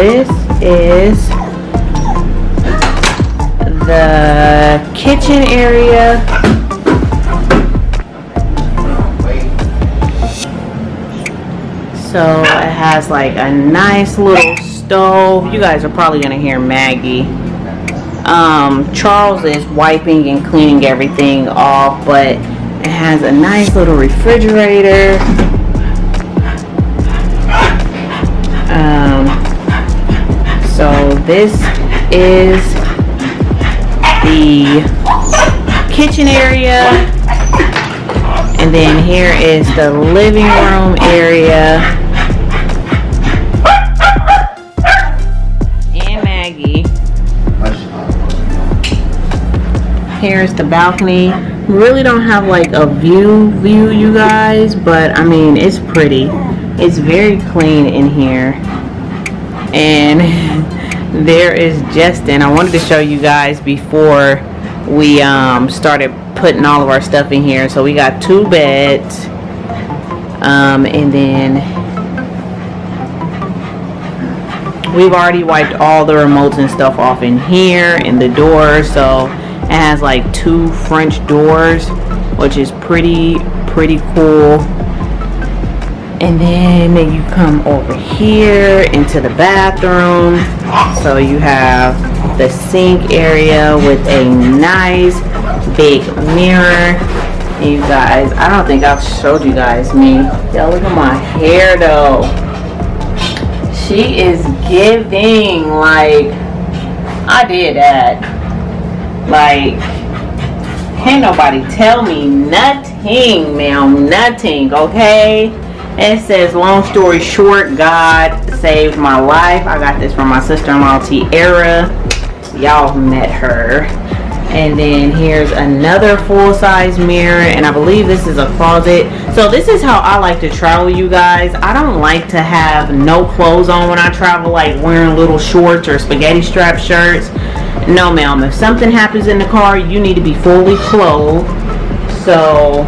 this is the kitchen area. So it has like a nice little stove. You guys are probably gonna hear Maggie. Charles is wiping and cleaning everything off, but it has a nice little refrigerator. So this is the kitchen area, and then here is the living room area. And Maggie. Here's the balcony. Really don't have like a view, you guys, but I mean, it's pretty. It's very clean in here. And there is Justin. I wanted to show you guys before we started putting all of our stuff in here. So we got 2 beds, and then we've already wiped all the remotes and stuff off in here and the doors. So it has like 2 French doors, which is pretty cool. And then you come over here into the bathroom. So you have the sink area with a nice big mirror. And you guys, I don't think I've showed you guys me. Yo, look at my hair though. She is giving, like, I did that. Like, can't nobody tell me nothing, ma'am, nothing, okay? It says, long story short, God saved my life. I got this from my sister-in-law, Tiara. Y'all met her. And then here's another full-size mirror, and I believe this is a closet. So this is how I like to travel, you guys. I don't like to have no clothes on when I travel, like wearing little shorts or spaghetti strap shirts. No, ma'am. If something happens in the car, you need to be fully clothed. So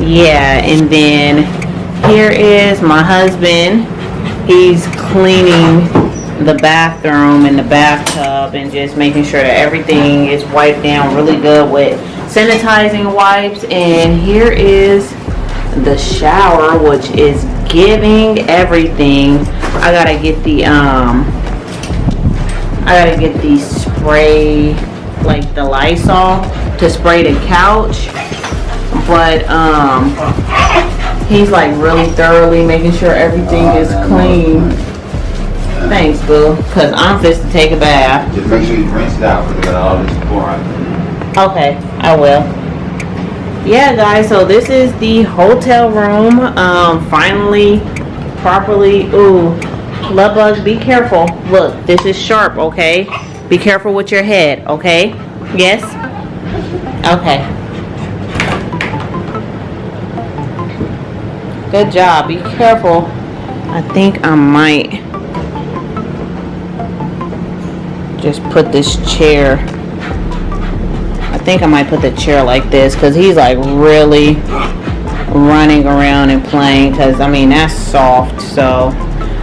yeah. And then here is my husband. He's cleaning the bathroom and the bathtub and just making sure that everything is wiped down really good with sanitizing wipes. And here is the shower, which is giving everything. I gotta get the spray, like the Lysol, to spray the couch. But he's like really thoroughly making sure everything is clean. Thanks, boo, because I'm fit to take a bath. Just make sure you rinse it out because all this chlorine. Okay, I will. Yeah, guys, so this is the hotel room. Finally, properly. Ooh, love bug, be careful. Look, this is sharp, okay? Be careful with your head, okay? Yes? Okay. Good job. Be careful. I think I might just put this chair. I think I might put the chair like this because he's like really running around and playing, because I mean that's soft. So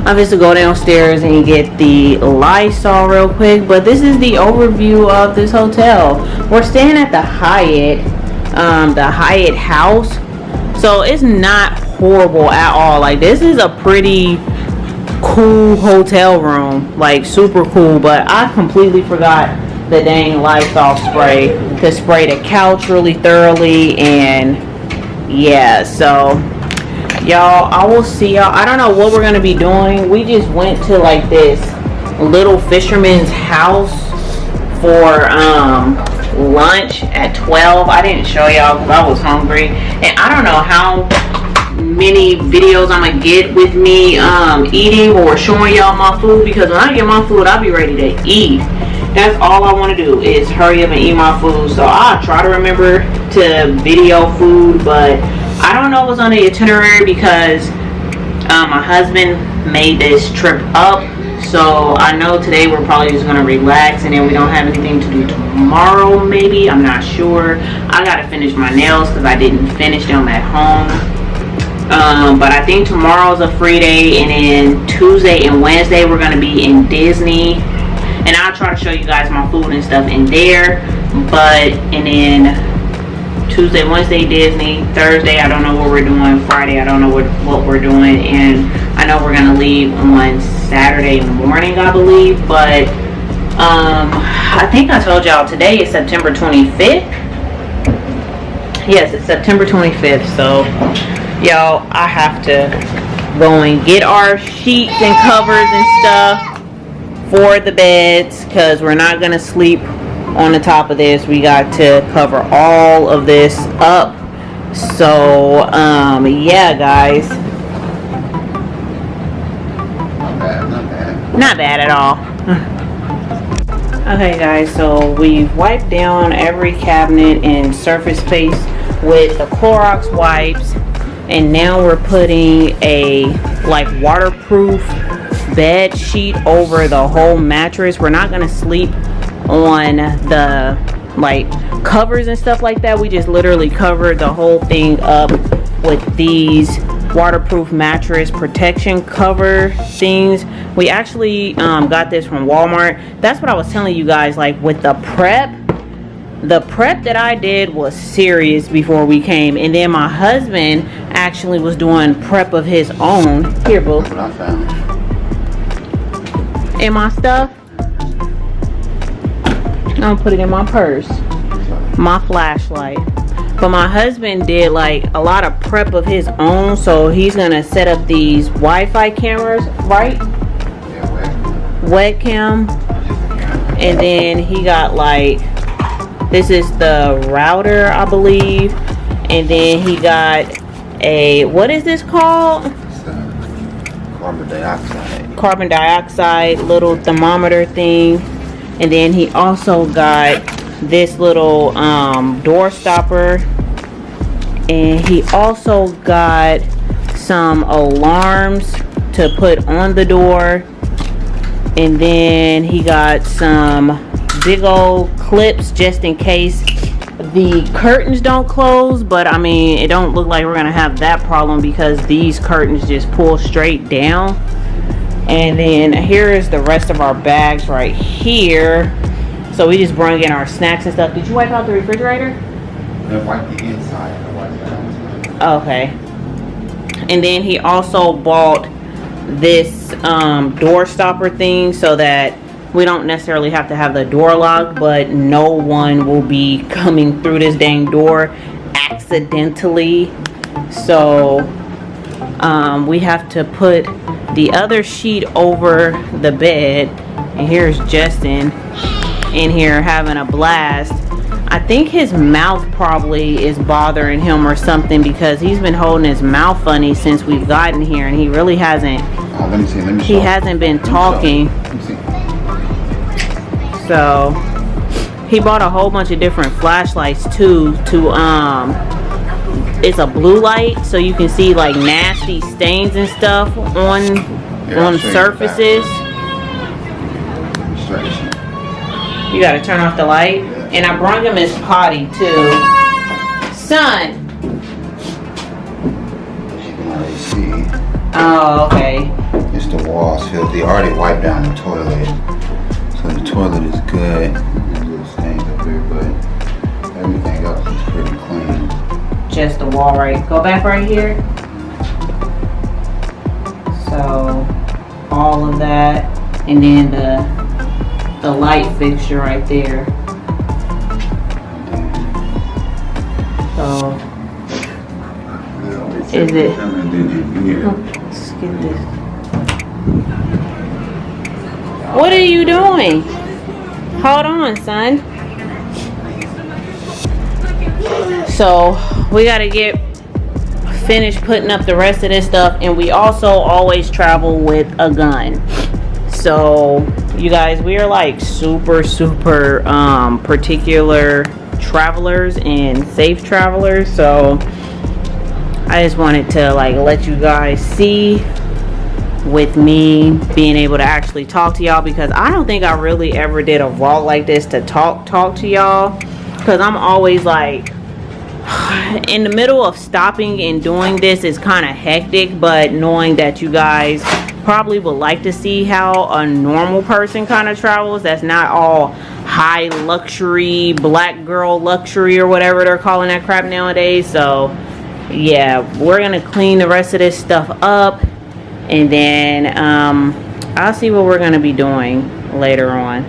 I'm just to go downstairs and get the Lysol real quick. But this is the overview of this hotel. We're staying at the Hyatt House. So it's not horrible at all. Like, this is a pretty cool hotel room, like super cool. But I completely forgot the dang Lysol spray to spray the couch really thoroughly. And yeah, so y'all, I will see y'all. I don't know what we're gonna be doing. We just went to like this little fisherman's house for lunch at 12. I didn't show y'all because I was hungry, and I don't know how many videos I'm gonna get with me eating or showing y'all my food, because when I get my food, I'll be ready to eat. That's all I want to do is hurry up and eat my food. So I'll try to remember to video food, but I don't know what's on the itinerary because my husband made this trip up. So I know today we're probably just gonna relax, and then we don't have anything to do tomorrow, maybe. I'm not sure. I gotta finish my nails because I didn't finish them at home. But I think tomorrow's a free day, and then Tuesday and Wednesday we're gonna be in Disney, and I'll try to show you guys my food and stuff in there. But and then Tuesday, Wednesday Disney, Thursday I don't know what we're doing, Friday I don't know what we're doing, and I know we're gonna leave on Saturday morning, I believe. But I think I told y'all today is September 25th. Yes, it's September 25th. So y'all, I have to go and get our sheets and covers and stuff for the beds, because we're not gonna sleep on the top of this. We got to cover all of this up. So yeah guys, not bad at all. Okay guys, so we wiped down every cabinet and surface space with the Clorox wipes, and now we're putting a like waterproof bed sheet over the whole mattress. We're not gonna sleep on the like covers and stuff like that. We just literally covered the whole thing up with these waterproof mattress protection cover things. We actually got this from Walmart. That's what I was telling you guys, like with the prep that I did was serious before we came, and then my husband actually was doing prep of his own. Here, boo. That's what I found. In my stuff, I'm gonna put it in my purse, my flashlight. But my husband did like a lot of prep of his own, so he's gonna set up these Wi-Fi cameras, right? Yeah, Webcam. And then he got like, this is the router, I believe. And then he got a, what is this called? It's carbon dioxide. Carbon dioxide little thermometer thing. And then he also got this little door stopper, and he also got some alarms to put on the door, and then he got some big old clips just in case the curtains don't close. But I mean, it don't look like we're gonna have that problem because these curtains just pull straight down. And then here is the rest of our bags right here. So we just brought in our snacks and stuff. Did you wipe out the refrigerator? I wiped the inside. I wiped the outside. Okay. And then he also bought this door stopper thing so that we don't necessarily have to have the door locked, but no one will be coming through this dang door accidentally. So we have to put the other sheet over the bed. And here's Justin in here having a blast. I think his mouth probably is bothering him or something, because he's been holding his mouth funny since we've gotten here, and he really hasn't. Let me see. He hasn't been talking. Let me see. So he bought a whole bunch of different flashlights too. It's a blue light, so you can see like nasty stains and stuff on surfaces. You gotta turn off the light. And I brought him his potty too. Son! As you can already see, Oh, okay. it's the walls filled. They already wiped down the toilet. So the toilet is good. There's little stains up there, but everything else is pretty clean. Just the wall, right? Go back right here. So, all of that. And then the light fixture right there. So, is it? Let's get this. What are you doing? Hold on, son. So, we gotta get finished putting up the rest of this stuff, and we also always travel with a gun. So, you guys, we are like super particular travelers and safe travelers. So I just wanted to like let you guys see with me being able to actually talk to y'all, because I don't think I really ever did a vlog like this to talk to y'all, because I'm always like in the middle of stopping and doing this is kind of hectic, but knowing that you guys probably would like to see how a normal person kind of travels, that's not all high luxury, black girl luxury, or whatever they're calling that crap nowadays. So yeah, we're gonna clean the rest of this stuff up, and then I'll see what we're gonna be doing later on.